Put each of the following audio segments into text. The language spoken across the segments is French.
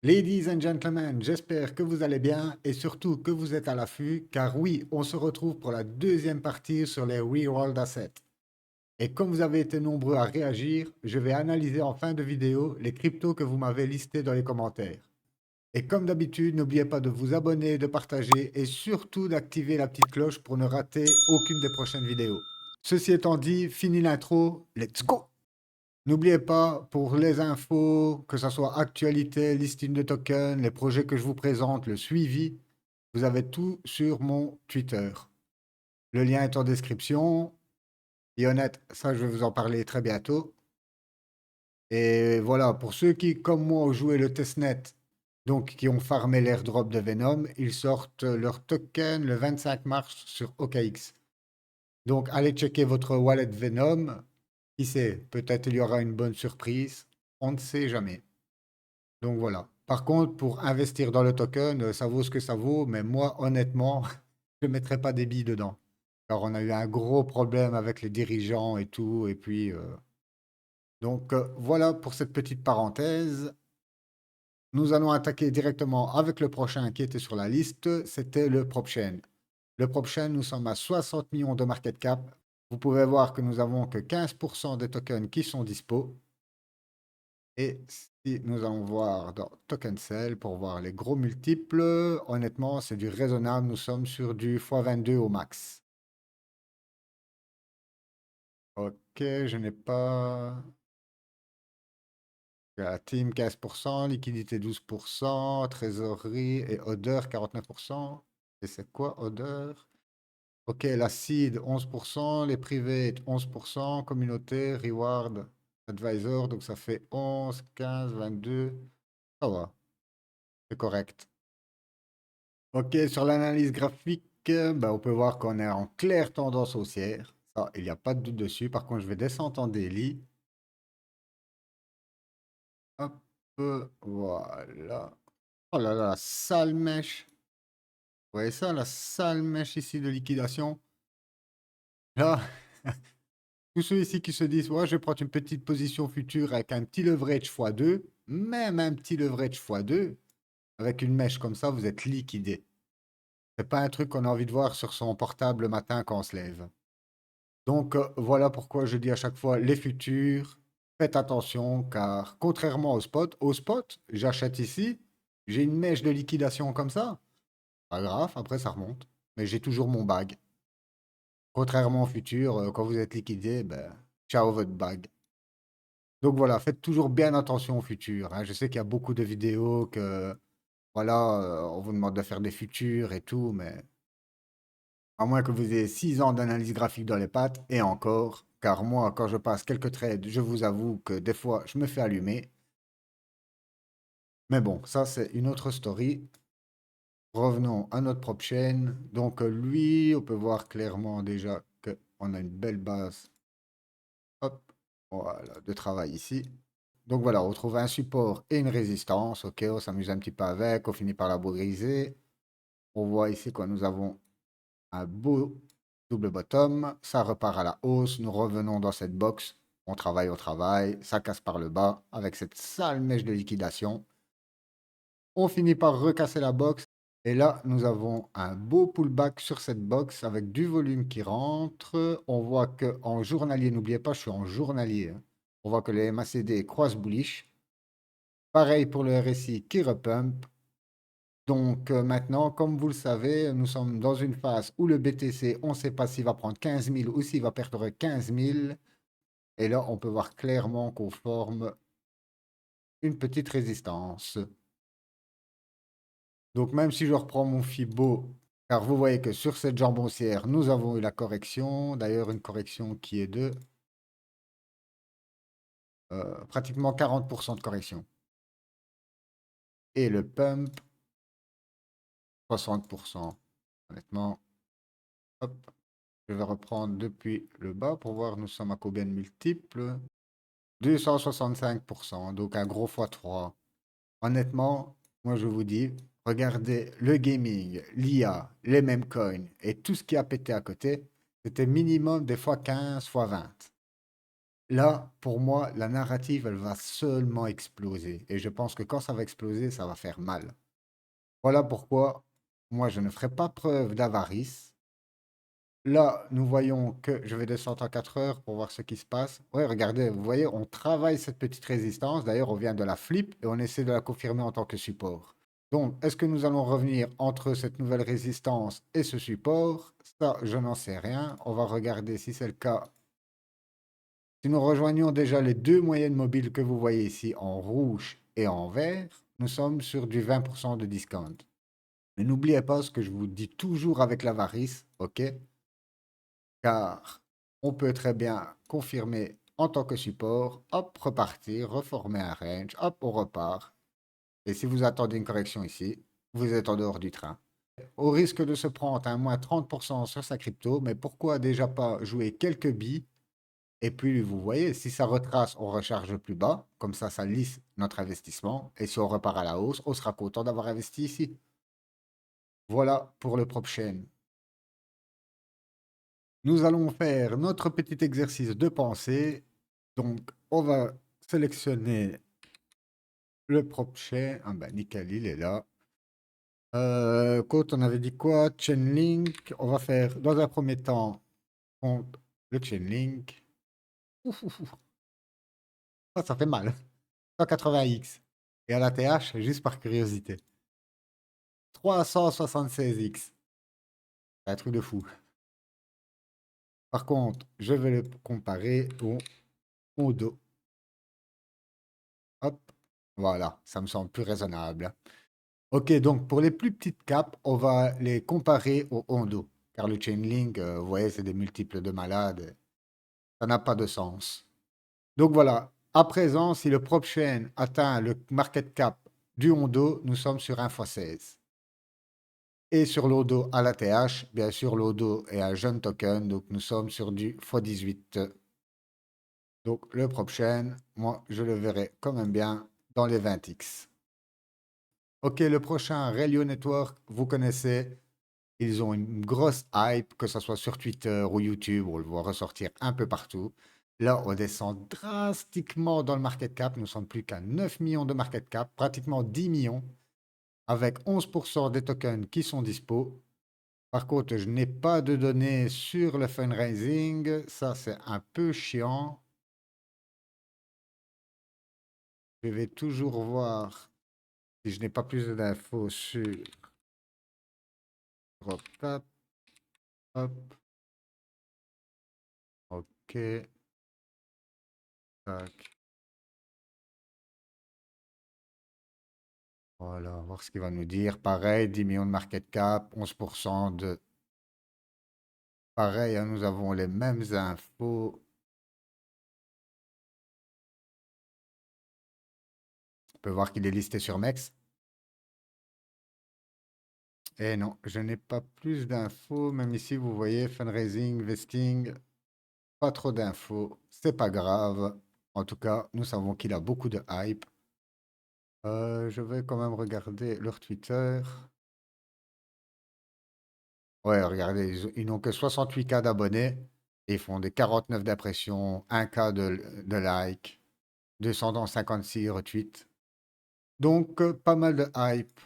Ladies and gentlemen, j'espère que vous allez bien et surtout que vous êtes à l'affût, car oui, on se retrouve pour la deuxième partie sur les Reworld Assets. Et comme vous avez été nombreux à réagir, je vais analyser en fin de vidéo les cryptos que vous m'avez listés dans les commentaires. Et comme d'habitude, n'oubliez pas de vous abonner, de partager et surtout d'activer la petite cloche pour ne rater aucune des prochaines vidéos. Ceci étant dit, fini l'intro, let's go! N'oubliez pas, pour les infos, que ce soit actualité, listing de tokens, les projets que je vous présente, le suivi, vous avez tout sur mon Twitter. Le lien est en description. Et honnête, ça, je vais vous en parler très bientôt. Et voilà, pour ceux qui, comme moi, ont joué le testnet, donc qui ont farmé l'airdrop de Venom, ils sortent leur token le 25 mars sur OKX. Donc, allez checker votre wallet Venom. Qui sait, peut-être il y aura une bonne surprise. On ne sait jamais. Donc voilà. Par contre, pour investir dans le token, ça vaut ce que ça vaut, mais moi, honnêtement, je ne mettrai pas des billes dedans. Car on a eu un gros problème avec les dirigeants et tout. Et puis, voilà pour cette petite parenthèse. Nous allons attaquer directement avec le prochain qui était sur la liste. C'était le PropChain. Le PropChain, nous sommes à 60 millions de market cap. Vous pouvez voir que nous avons que 15% des tokens qui sont dispo. Et si nous allons voir dans Token Sell pour voir les gros multiples, honnêtement, c'est du raisonnable. Nous sommes sur du x22 au max. Ok, je n'ai pas. La team 15%, liquidité 12%, trésorerie et odeur 49%. Et c'est quoi odeur? Ok, la seed 11%, les privés 11%, communauté, reward, advisor, donc ça fait 11, 15, 22. Ça va, c'est correct. Ok, sur l'analyse graphique, ben, on peut voir qu'on est en claire tendance haussière. Ça, il n'y a pas de doute dessus. Par contre, je vais descendre en daily. Hop, voilà. Oh là là, la sale mèche. Vous voyez ça, la sale mèche ici de liquidation? Là, tous ceux ici qui se disent, ouais, je vais prendre une petite position future avec un petit leverage x2, même un petit leverage x2, avec une mèche comme ça, vous êtes liquidé. C'est pas un truc qu'on a envie de voir sur son portable le matin quand on se lève. Donc voilà pourquoi je dis à chaque fois les futurs, faites attention car contrairement au spot, j'achète ici, j'ai une mèche de liquidation comme ça, pas grave, après ça remonte, mais j'ai toujours mon bag. Contrairement au futur, quand vous êtes liquidé, ben, ciao votre bag. Donc voilà, faites toujours bien attention au futur, hein. Je sais qu'il y a beaucoup de vidéos que voilà, on vous demande de faire des futurs et tout, mais à moins que vous ayez 6 ans d'analyse graphique dans les pattes, et encore, car moi, quand je passe quelques trades, je vous avoue que des fois, je me fais allumer. Mais bon, ça, c'est une autre story. Revenons à notre propre chaîne. Donc, lui, on peut voir clairement déjà qu'on a une belle base, hop, voilà, de travail ici. Donc voilà, on trouve un support et une résistance. Ok, on s'amuse un petit peu avec, on finit par la briser. On voit ici quoi, nous avons un beau double bottom, ça repart à la hausse, nous revenons dans cette box, on travaille, ça casse par le bas avec cette sale mèche de liquidation. On finit par recasser la box et là nous avons un beau pullback sur cette box avec du volume qui rentre. On voit que en journalier, n'oubliez pas, je suis en journalier, hein. On voit que les MACD croisent bullish. Pareil pour le RSI qui repump. Donc maintenant, comme vous le savez, nous sommes dans une phase où le BTC, on ne sait pas s'il va prendre 15 000 ou s'il va perdre 15 000. Et là, on peut voir clairement qu'on forme une petite résistance. Donc même si je reprends mon Fibo, car vous voyez que sur cette jambe haussière, nous avons eu la correction. D'ailleurs, une correction qui est de pratiquement 40% de correction. Et le pump, 60%. Honnêtement, hop, je vais reprendre depuis le bas pour voir nous sommes à combien de multiples. 265%, donc un gros x3. Honnêtement, moi je vous dis, regardez le gaming, l'IA, les mêmes coins et tout ce qui a pété à côté, c'était minimum des x15, x20. Là, pour moi, la narrative, elle va seulement exploser. Et je pense que quand ça va exploser, ça va faire mal. Voilà pourquoi moi, je ne ferai pas preuve d'avarice. Là, nous voyons que je vais descendre en 4 heures pour voir ce qui se passe. Oui, regardez, vous voyez, on travaille cette petite résistance. D'ailleurs, on vient de la flip et on essaie de la confirmer en tant que support. Donc, est-ce que nous allons revenir entre cette nouvelle résistance et ce support? Ça, je n'en sais rien. On va regarder si c'est le cas. Si nous rejoignons déjà les deux moyennes mobiles que vous voyez ici en rouge et en vert, nous sommes sur du 20% de discount. Mais n'oubliez pas ce que je vous dis toujours avec l'avarice, ok? Car on peut très bien confirmer en tant que support, hop, repartir, reformer un range, hop, on repart. Et si vous attendez une correction ici, vous êtes en dehors du train. Au risque de se prendre un moins 30% sur sa crypto, mais pourquoi déjà pas jouer quelques billes? Et puis, vous voyez, si ça retrace, on recharge plus bas. Comme ça lisse notre investissement. Et si on repart à la hausse, on sera content d'avoir investi ici. Voilà pour le prop chain. Nous allons faire notre petit exercice de pensée. Donc, on va sélectionner le prop chain. Ah ben, nickel, il est là. Quand on avait dit quoi? Chainlink. On va faire, dans un premier temps, le Chainlink. Ouf, ouf, ouf. Ah, ça fait mal. 180x. Et à la TH, juste par curiosité. 376x. C'est un truc de fou. Par contre, je vais le comparer au dos. Hop. Voilà, ça me semble plus raisonnable. Ok, donc pour les plus petites capes, on va les comparer au Hondo. Car le Chainlink, vous voyez, c'est des multiples de malades. Ça n'a pas de sens. Donc voilà, à présent, si le prop chain atteint le market cap du Hondo, nous sommes sur 1 x 16. Et sur l'Odo à la TH, bien sûr, l'Odo est un jeune token, donc nous sommes sur du x18. Donc le prop chain, moi, je le verrai quand même bien dans les 20x. Ok, le prochain, Relio Network, vous connaissez, ils ont une grosse hype, que ce soit sur Twitter ou YouTube, on le voit ressortir un peu partout. Là, on descend drastiquement dans le market cap, nous sommes plus qu'à 9 millions de market cap, pratiquement 10 millions, avec 11% des tokens qui sont dispo. Par contre, je n'ai pas de données sur le fundraising. Ça, c'est un peu chiant. Je vais toujours voir si je n'ai pas plus d'infos sur RockTap. Hop, ok. Tac. Voilà, voir ce qu'il va nous dire. Pareil, 10 millions de market cap, 11% de... Pareil, hein, nous avons les mêmes infos. On peut voir qu'il est listé sur MEX. Et non, je n'ai pas plus d'infos. Même ici, vous voyez, fundraising, vesting, pas trop d'infos. C'est pas grave. En tout cas, nous savons qu'il a beaucoup de hype. Je vais quand même regarder leur Twitter. Ouais, regardez, ils n'ont que 68K d'abonnés. Et ils font des 49 d'impressions, 1K de likes, 256 retweets. Donc, pas mal de hype.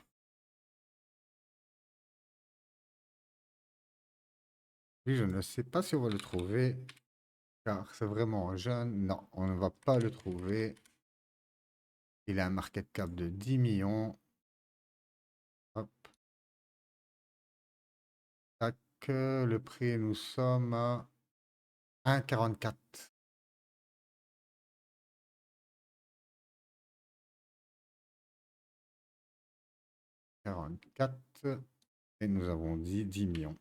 Lui, je ne sais pas si on va le trouver, car c'est vraiment jeune. Non, on ne va pas le trouver. Il a un market cap de 10 millions. Hop, tac. Le prix, nous sommes à 1,44. 44. Et nous avons dit 10 millions.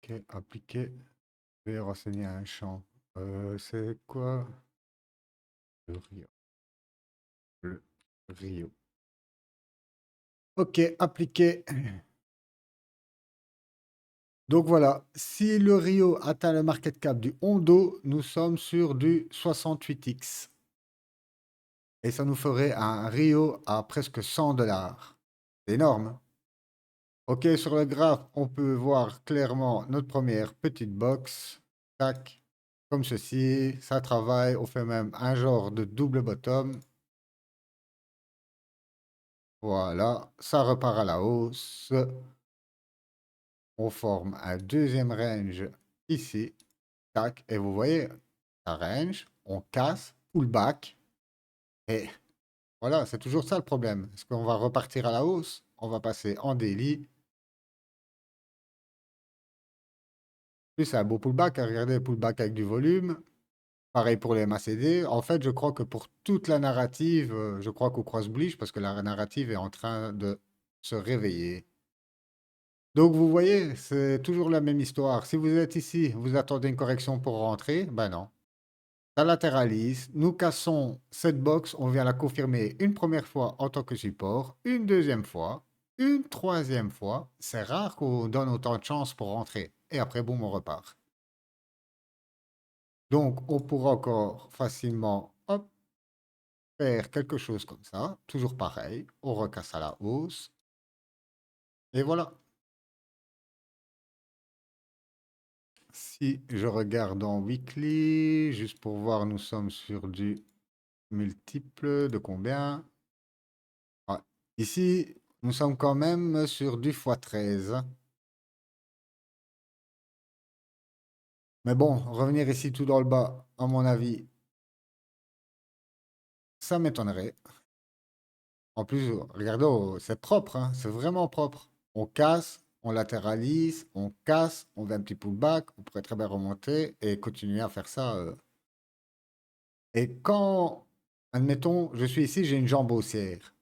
Ok, appliquer. Je vais renseigner un champ. C'est quoi? Le Rio. Le Rio. Ok, appliquer. Donc voilà, si le Rio atteint le market cap du Hondo, nous sommes sur du 68x. Et ça nous ferait un Rio à presque 100 $. C'est énorme. Ok, sur le graphe, on peut voir clairement notre première petite box. Tac, comme ceci. Ça travaille. On fait même un genre de double bottom. Voilà, ça repart à la hausse. On forme un deuxième range ici. Tac, et vous voyez, ça range, on casse, pullback. Et voilà, c'est toujours ça le problème. Est-ce qu'on va repartir à la hausse? On va passer en daily. Plus c'est un beau pullback, hein. Regardez, pullback avec du volume. Pareil pour les MACD. En fait, je crois que pour toute la narrative, je crois qu'au cross bullish, parce que la narrative est en train de se réveiller. Donc vous voyez, c'est toujours la même histoire. Si vous êtes ici, vous attendez une correction pour rentrer, ben non. Ça latéralise, nous cassons cette box, on vient la confirmer une première fois en tant que support, une deuxième fois, une troisième fois. C'est rare qu'on donne autant de chance pour rentrer. Et après, boum, on repart. Donc, on pourra encore facilement hop, faire quelque chose comme ça. Toujours pareil, on recasse à la hausse. Et voilà. Si je regarde en weekly, juste pour voir, nous sommes sur du multiple de combien? Ouais. Ici, nous sommes quand même sur du x13. Mais bon, revenir ici tout dans le bas, à mon avis, ça m'étonnerait. En plus, regardez, oh, c'est propre, hein, c'est vraiment propre. On casse, on latéralise, on casse, on fait un petit pullback, on pourrait très bien remonter et continuer à faire ça. Et quand, admettons, je suis ici, j'ai une jambe haussière.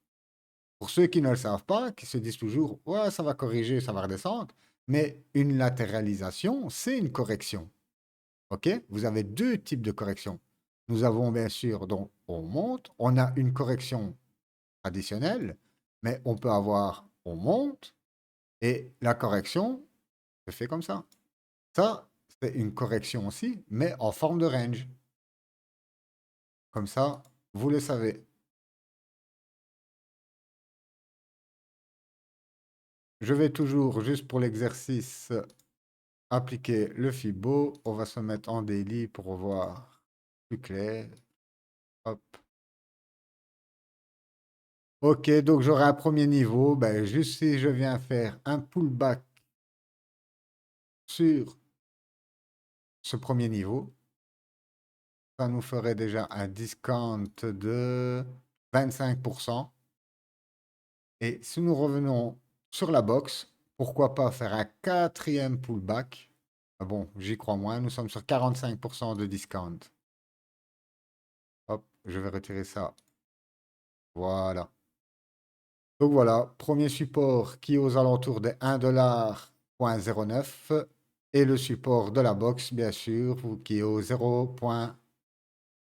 Pour ceux qui ne le savent pas, qui se disent toujours, ouais, ça va corriger, ça va redescendre. Mais une latéralisation, c'est une correction. OK? Vous avez deux types de corrections. Nous avons bien sûr, donc, on monte, on a une correction traditionnelle, mais on peut avoir, on monte, et la correction se fait comme ça. Ça, c'est une correction aussi, mais en forme de range. Comme ça, vous le savez. Je vais toujours, juste pour l'exercice, appliquer le Fibo. On va se mettre en daily pour voir plus clair. Hop. Ok, donc j'aurai un premier niveau. Ben, juste si je viens faire un pullback sur ce premier niveau, ça nous ferait déjà un discount de 25%. Et si nous revenons sur la box, pourquoi pas faire un quatrième pullback? Ah bon, j'y crois moins. Nous sommes sur 45% de discount. Hop, je vais retirer ça. Voilà. Donc voilà, premier support qui est aux alentours de 1,09 $ et le support de la box, bien sûr, qui est au 0,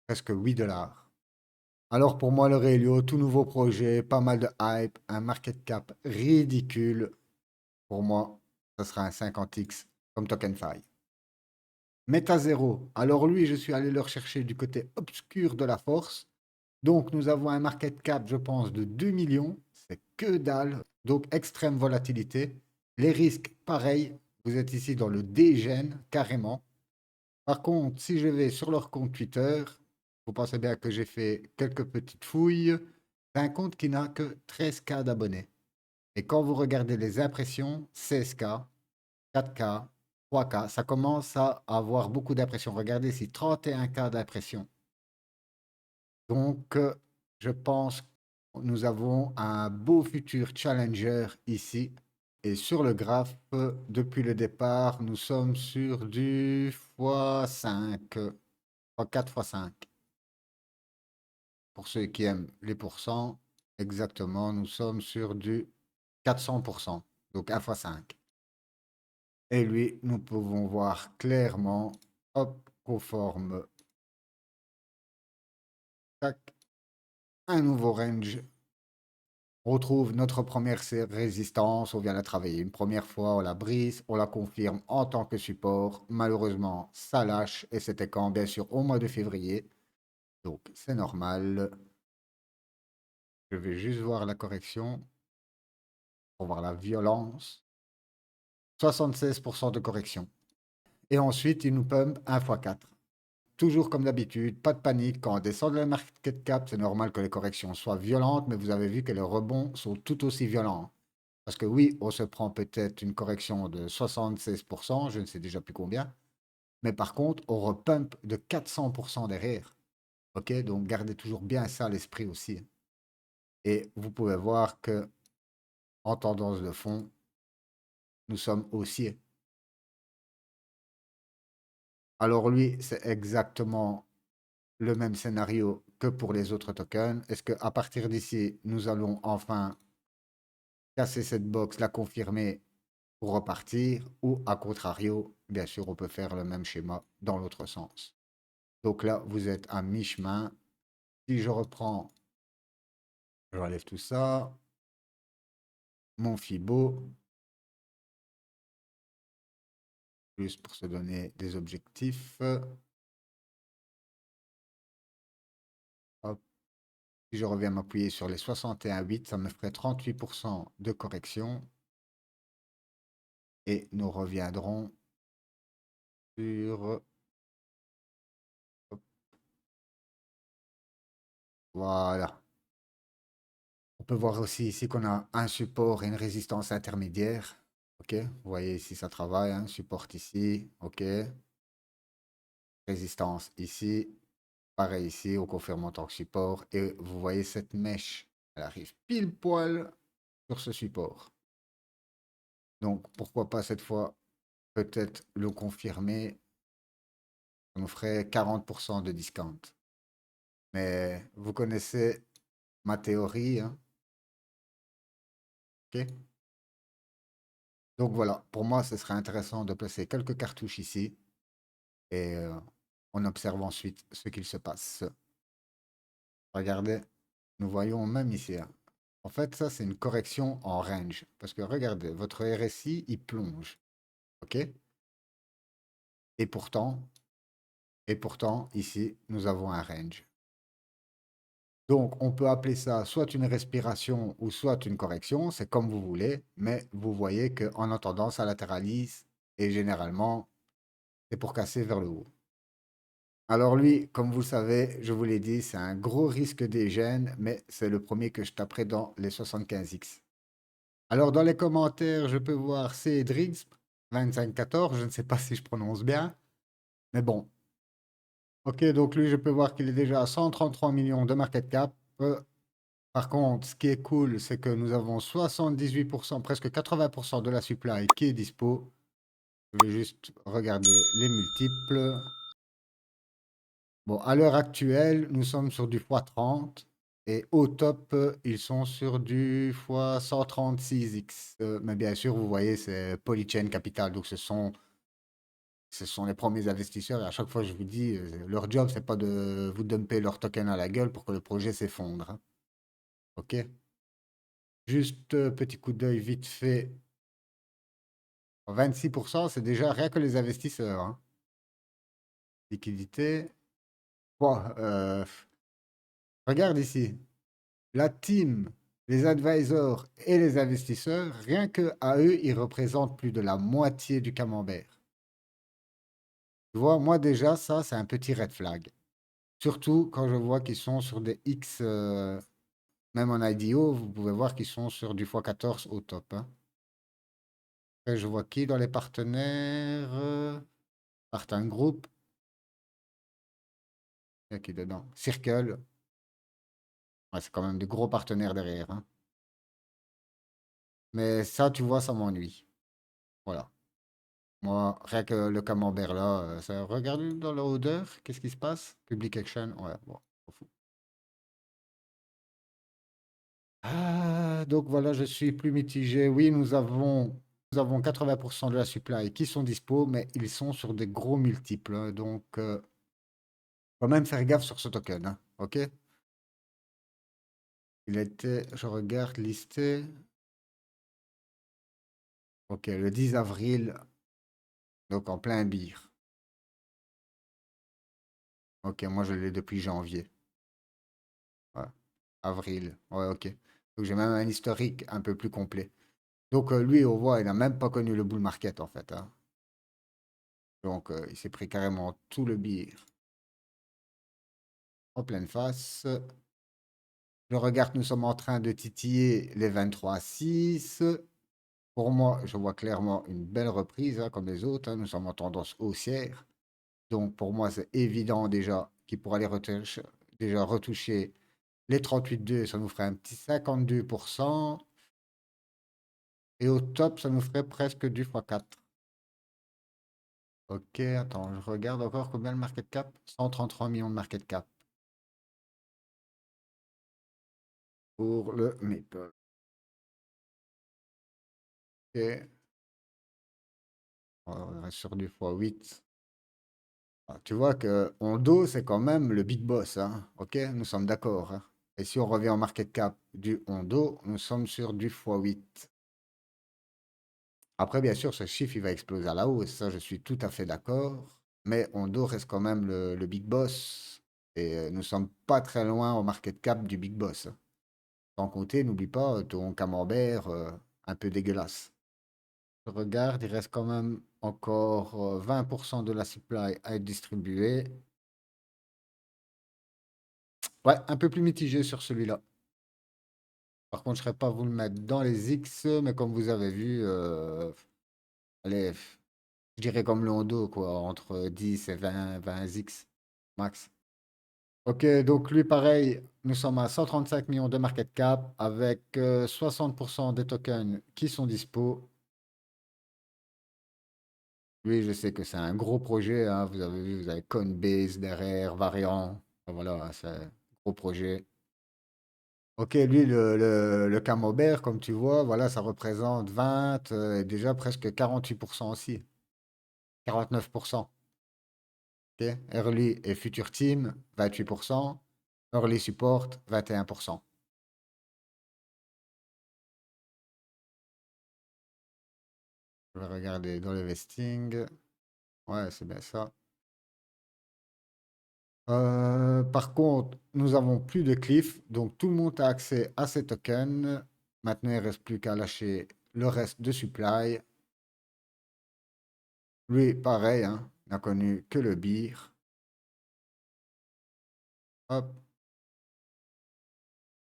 presque 8 $. Alors pour moi, le Relio, tout nouveau projet, pas mal de hype, un market cap ridicule. Pour moi, ça sera un 50x comme TokenFi. Meta 0. Alors lui, je suis allé le rechercher du côté obscur de la force. Donc nous avons un market cap, je pense, de 2 millions. C'est que dalle. Donc extrême volatilité. Les risques, pareil. Vous êtes ici dans le dégène, carrément. Par contre, si je vais sur leur compte Twitter, vous pensez bien que j'ai fait quelques petites fouilles. C'est un compte qui n'a que 13K d'abonnés. Et quand vous regardez les impressions, 16K, 4K, 3K, ça commence à avoir beaucoup d'impressions. Regardez ici, 31K d'impressions. Donc, je pense que nous avons un beau futur challenger ici. Et sur le graphe, depuis le départ, nous sommes sur du x5, x4, x5. Pour ceux qui aiment les pourcents, exactement, nous sommes sur du 400%, donc 1 x 5. Et lui, nous pouvons voir clairement, hop, qu'on forme, tac, un nouveau range. On retrouve notre première résistance, on vient la travailler une première fois, on la brise, on la confirme en tant que support. Malheureusement, ça lâche et c'était quand? Bien sûr, au mois de février. Donc, c'est normal. Je vais juste voir la correction pour voir la violence. 76% de correction. Et ensuite, il nous pump 1 fois 4. Toujours comme d'habitude, pas de panique. Quand on descend de la market cap, c'est normal que les corrections soient violentes, mais vous avez vu que les rebonds sont tout aussi violents. Parce que oui, on se prend peut-être une correction de 76%, je ne sais déjà plus combien, mais par contre, on repump de 400% derrière. Ok, donc gardez toujours bien ça à l'esprit aussi. Et vous pouvez voir que en tendance de fond, nous sommes haussiers. Alors lui, c'est exactement le même scénario que pour les autres tokens. Est-ce qu'à partir d'ici, nous allons enfin casser cette box, la confirmer pour repartir, ou à contrario, bien sûr, on peut faire le même schéma dans l'autre sens. Donc là, vous êtes à mi-chemin. Si je reprends, je relève tout ça, mon Fibo, juste pour se donner des objectifs. Hop. Si je reviens m'appuyer sur les 61,8, ça me ferait 38% de correction. Et nous reviendrons sur... hop, voilà. On peut voir aussi ici qu'on a un support et une résistance intermédiaire. OK, vous voyez ici, ça travaille, hein. Support ici, OK. Résistance ici. Pareil ici, on confirme en tant que support. Et vous voyez cette mèche, elle arrive pile poil sur ce support. Donc, pourquoi pas cette fois, peut-être le confirmer. Ça nous ferait 40% de discount. Mais vous connaissez ma théorie, hein, OK? Donc voilà, pour moi, ce serait intéressant de placer quelques cartouches ici et on observe ensuite ce qu'il se passe. Regardez, nous voyons même ici, hein. En fait, ça, c'est une correction en range. Parce que regardez, votre RSI, il plonge. OK? Et pourtant, ici, nous avons un range. Donc, on peut appeler ça soit une respiration ou soit une correction, c'est comme vous voulez, mais vous voyez qu'en attendant, ça latéralise et généralement, c'est pour casser vers le haut. Alors lui, comme vous le savez, je vous l'ai dit, c'est un gros risque des gènes, mais c'est le premier que je taperai dans les 75X. Alors dans les commentaires, je peux voir Cedrix 2514, je ne sais pas si je prononce bien, mais bon. Ok, donc lui, je peux voir qu'il est déjà à 133 millions de market cap. Par contre, ce qui est cool, c'est que nous avons 78%, presque 80% de la supply qui est dispo. Je vais juste regarder les multiples. Bon, à l'heure actuelle, nous sommes sur du x30 et au top, ils sont sur du x136x. Mais bien sûr, vous voyez, c'est Polychain Capital, donc ce sont les premiers investisseurs et à chaque fois, je vous dis, leur job, c'est pas de vous dumper leur token à la gueule pour que le projet s'effondre, hein. OK? Juste petit coup d'œil vite fait. 26%, c'est déjà rien que les investisseurs, hein. Liquidité. Bon, regarde ici. La team, les advisors et les investisseurs, rien que à eux, ils représentent plus de la moitié du camembert. Tu vois, moi déjà, ça, c'est un petit red flag. Surtout quand je vois qu'ils sont sur des X, même en IDO, vous pouvez voir qu'ils sont sur du x14 au top, hein. Après, je vois qui dans les partenaires? Partin Group, il y a qui dedans? Circle, ouais, c'est quand même des gros partenaires derrière, hein. Mais ça, tu vois, ça m'ennuie. Voilà. Moi, rien que le camembert là, ça regarde dans la odeur, qu'est-ce qui se passe? Public action, ouais, bon, s'en fout. Ah, donc voilà, je suis plus mitigé. Oui, nous avons 80% de la supply qui sont dispo, mais ils sont sur des gros multiples, hein. Donc, faut même faire gaffe sur ce token, hein, ok? Il était, je regarde, listé. Ok, le 10 avril, donc en plein bire. Ok, moi je l'ai depuis janvier. Ouais. Avril. Ouais, ok. Donc j'ai même un historique un peu plus complet. Donc lui, on voit, il n'a même pas connu le bull market en fait, hein. Donc il s'est pris carrément tout le billet en pleine face. Je regarde, nous sommes en train de titiller les 23,6. Pour moi, je vois clairement une belle reprise, hein, comme les autres, hein. Nous sommes en tendance haussière. Donc pour moi, c'est évident déjà qu'il pourra aller déjà retoucher les 38,2. Ça nous ferait un petit 52%. Et au top, ça nous ferait presque du x4. Ok, attends, je regarde encore combien le market cap? 133 millions de market cap pour le Maple. Ok, on reste sur du x8. Ah, tu vois que Hondo, c'est quand même le big boss, hein. Ok, nous sommes d'accord, hein. Et si on revient au market cap du Hondo, nous sommes sur du x8. Après, bien sûr, ce chiffre, il va exploser à la hausse. Ça, je suis tout à fait d'accord. Mais Hondo reste quand même le big boss. Et nous sommes pas très loin au market cap du big boss, hein. Sans compter, n'oublie pas ton camembert un peu dégueulasse. Je regarde, il reste quand même encore 20% de la supply à être distribuée. Ouais, un peu plus mitigé sur celui-là. Par contre, je ne serais pas vous le mettre dans les X, mais comme vous avez vu, allez, je dirais comme le Hondo, quoi, entre 10 et 20 X max. Ok, donc lui, pareil, nous sommes à 135 millions de market cap avec 60% des tokens qui sont dispo. Oui, je sais que c'est un gros projet, hein. Vous avez vu, vous avez Coinbase derrière, Variant. Voilà, c'est un gros projet. Ok, lui, le camembert, comme tu vois, voilà, ça représente 20, et déjà presque 48% aussi. 49%. Ok, Early et Future Team, 28%. Early Support, 21%. Je vais regarder dans le vesting. Ouais, c'est bien ça. Par contre, nous avons plus de cliff, donc tout le monde a accès à ces tokens. Maintenant, il ne reste plus qu'à lâcher le reste de supply. Lui, pareil, hein, n'a connu que le beer. Hop.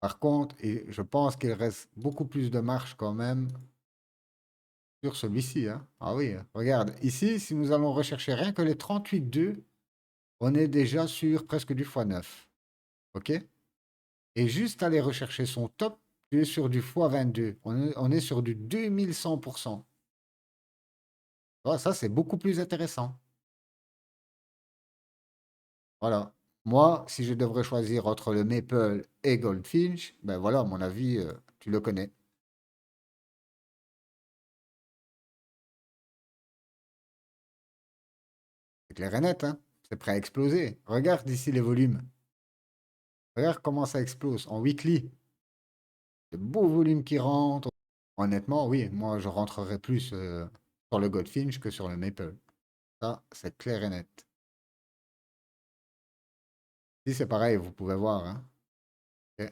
Par contre, et je pense qu'il reste beaucoup plus de marge quand même sur celui-ci, hein. Ah oui, hein. Regarde, ici, si nous allons rechercher rien que les 38,2, on est déjà sur presque du x9. OK? Et juste aller rechercher son top, tu es sur du x22. On est sur du 2100%. Ah, ça, c'est beaucoup plus intéressant. Voilà. Moi, si je devrais choisir entre le Maple et Goldfinch, ben voilà, à mon avis, tu le connais. C'est clair et net, hein. C'est prêt à exploser. Regarde ici les volumes. Regarde comment ça explose en weekly. De beaux volumes qui rentrent. Honnêtement, oui, moi, je rentrerai plus sur le Goldfinch que sur le Maple. Ça, c'est clair et net. Si c'est pareil, vous pouvez voir, hein. Ok.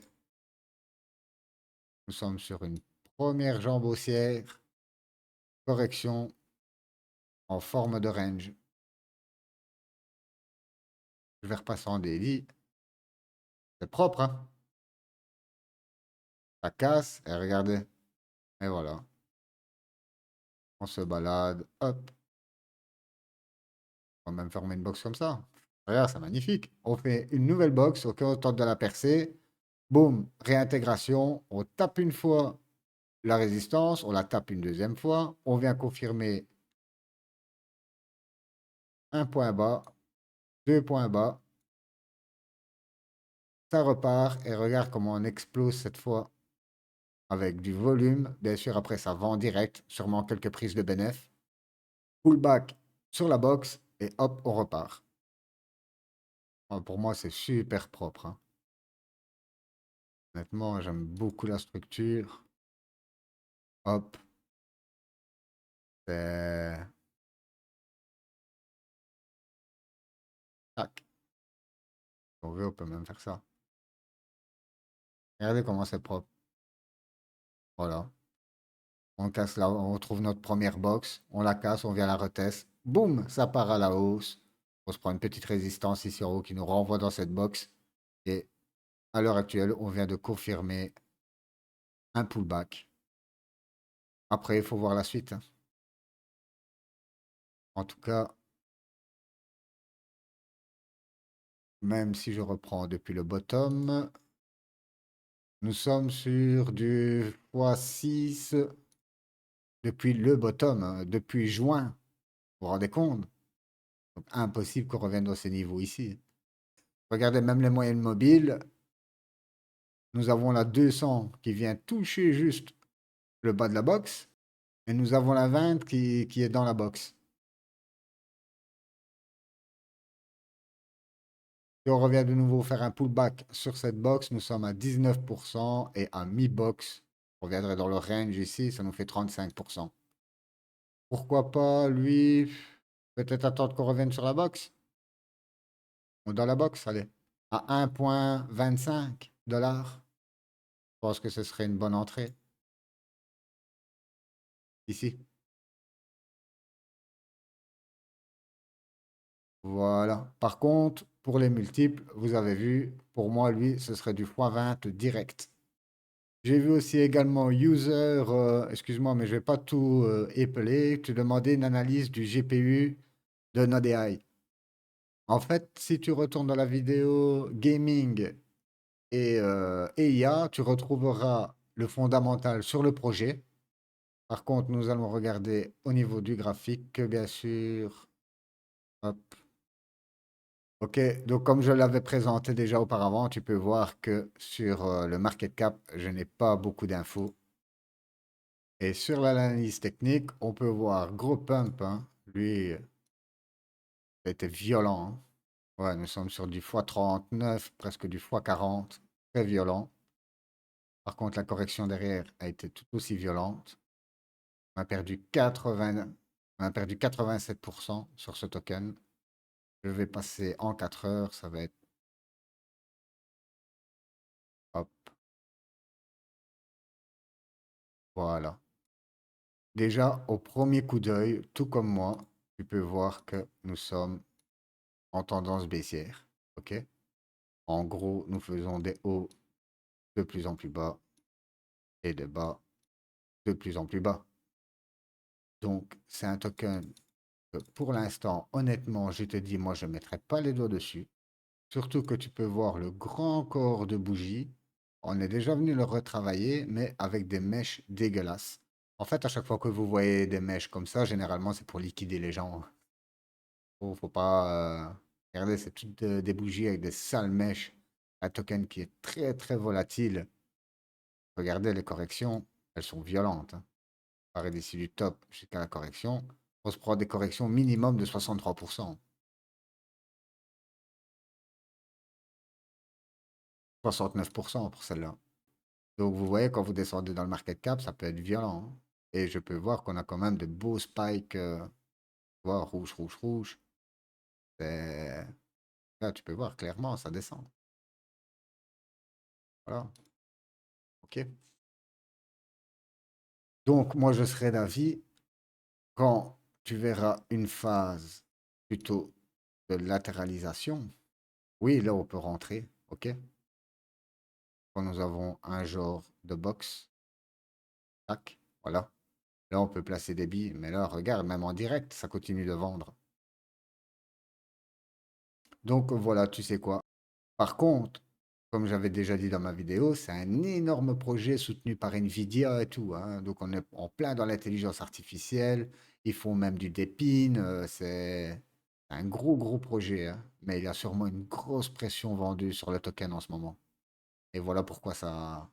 Nous sommes sur une première jambe haussière. Correction en forme de range. Je vais repasser en daily. C'est propre, hein. Ça casse. Et regardez. Et voilà. On se balade. Hop. On va même fermer une box comme ça. Regarde, c'est magnifique. On fait une nouvelle box. Ok, on tente de la percer. Boum. Réintégration. On tape une fois la résistance. On la tape une deuxième fois. On vient confirmer un point bas. Deux points bas. Ça repart. Et regarde comment on explose cette fois avec du volume. Bien sûr, après, ça vend direct. Sûrement quelques prises de bénéf. Pullback sur la box. Et hop, on repart. Ah, pour moi, c'est super propre, hein. Honnêtement, j'aime beaucoup la structure. Hop, c'est... Tac. Si on veut, on peut même faire ça. Regardez comment c'est propre. Voilà. On casse là, on retrouve notre première box, on la casse, on vient la retest. Boum, ça part à la hausse. On se prend une petite résistance ici en haut qui nous renvoie dans cette box. Et à l'heure actuelle, on vient de confirmer un pullback. Après, il faut voir la suite, hein. En tout cas, même si je reprends depuis le bottom, nous sommes sur du x6 depuis le bottom, hein, depuis juin. Vous vous rendez compte? Donc, impossible qu'on revienne dans ces niveaux ici. Regardez même les moyennes mobiles. Nous avons la 200 qui vient toucher juste le bas de la box. Et nous avons la 20 qui est dans la box. Si on revient de nouveau faire un pullback sur cette box, nous sommes à 19% et à mi-box, on reviendrait dans le range ici, ça nous fait 35%. Pourquoi pas, lui, peut-être attendre qu'on revienne sur la box? Ou dans la box, allez. À 1,25 $. Je pense que ce serait une bonne entrée. Ici. Voilà. Par contre, pour les multiples, vous avez vu, pour moi, lui, ce serait du x20 direct. J'ai vu aussi également user, excuse-moi, mais je vais pas tout épeler. Tu demandais une analyse du GPU de Node AI. En fait, si tu retournes dans la vidéo gaming et IA, tu retrouveras le fondamental sur le projet. Par contre, nous allons regarder au niveau du graphique, bien sûr. Hop. Ok, donc comme je l'avais présenté déjà auparavant, tu peux voir que sur le market cap, je n'ai pas beaucoup d'infos. Et sur l'analyse technique, on peut voir gros pump, hein. Lui, ça a été violent, hein. Ouais, nous sommes sur du x39, presque du x40, très violent. Par contre, la correction derrière a été tout aussi violente. On a perdu 80, on a perdu 87% sur ce token. Je vais passer en 4 heures, ça va être hop, voilà. Déjà, au premier coup d'œil, tout comme moi, tu peux voir que nous sommes en tendance baissière. OK? En gros, nous faisons des hauts de plus en plus bas et des bas de plus en plus bas. Donc, c'est un token que pour l'instant, honnêtement, je te dis, moi, je ne mettrai pas les doigts dessus. Surtout que tu peux voir le grand corps de bougie. On est déjà venu le retravailler, mais avec des mèches dégueulasses. En fait, à chaque fois que vous voyez des mèches comme ça, généralement, c'est pour liquider les gens. Faut pas. Regardez, c'est toutes des bougies avec des sales mèches. Un token qui est très très volatile. Regardez les corrections, elles sont violentes, hein. Pareil d'ici du top jusqu'à la correction. On se prend des corrections minimum de 63%. 69% pour celle-là. Donc vous voyez, quand vous descendez dans le market cap, ça peut être violent, hein. Et je peux voir qu'on a quand même de beaux spikes. Tu vois, rouge, rouge, rouge. Là, tu peux voir clairement, ça descend. Voilà. OK. Donc, moi, je serais d'avis, quand tu verras une phase plutôt de latéralisation, oui, là, on peut rentrer. OK. Quand nous avons un genre de box, tac, voilà. Là, on peut placer des billes. Mais là, regarde, même en direct, ça continue de vendre. Donc, voilà, tu sais quoi. Par contre, comme j'avais déjà dit dans ma vidéo, c'est un énorme projet soutenu par Nvidia et tout, hein. Donc on est en plein dans l'intelligence artificielle. Ils font même du dépine. C'est un gros, gros projet, hein. Mais il y a sûrement une grosse pression vendue sur le token en ce moment. Et voilà pourquoi ça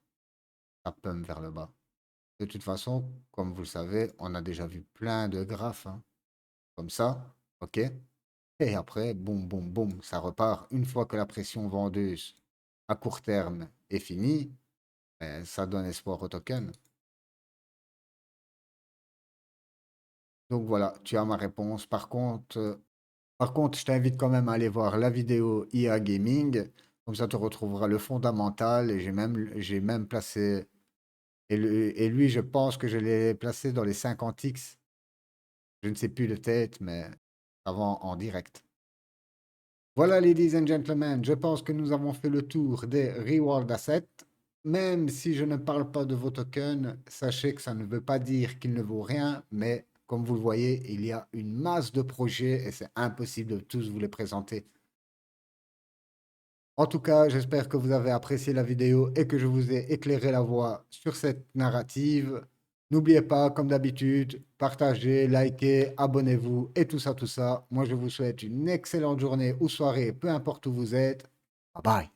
pump vers le bas. De toute façon, comme vous le savez, on a déjà vu plein de graphes, hein, comme ça. OK? Et après, boum, boum, boum, ça repart. Une fois que la pression vendeuse à court terme est finie, ben, ça donne espoir au token. Donc voilà, tu as ma réponse. Par contre, je t'invite quand même à aller voir la vidéo IA Gaming. Comme ça, tu retrouveras le fondamental et j'ai même placé. Et lui, je pense que je l'ai placé dans les 50x. Je ne sais plus de tête, mais avant en direct. Voilà, ladies and gentlemen, je pense que nous avons fait le tour des reward assets. Même si je ne parle pas de vos tokens, sachez que ça ne veut pas dire qu'il ne vaut rien, mais comme vous le voyez, il y a une masse de projets et c'est impossible de tous vous les présenter. En tout cas, j'espère que vous avez apprécié la vidéo et que je vous ai éclairé la voie sur cette narrative. N'oubliez pas, comme d'habitude, partagez, likez, abonnez-vous et tout ça, tout ça. Moi, je vous souhaite une excellente journée ou soirée, peu importe où vous êtes. Bye bye.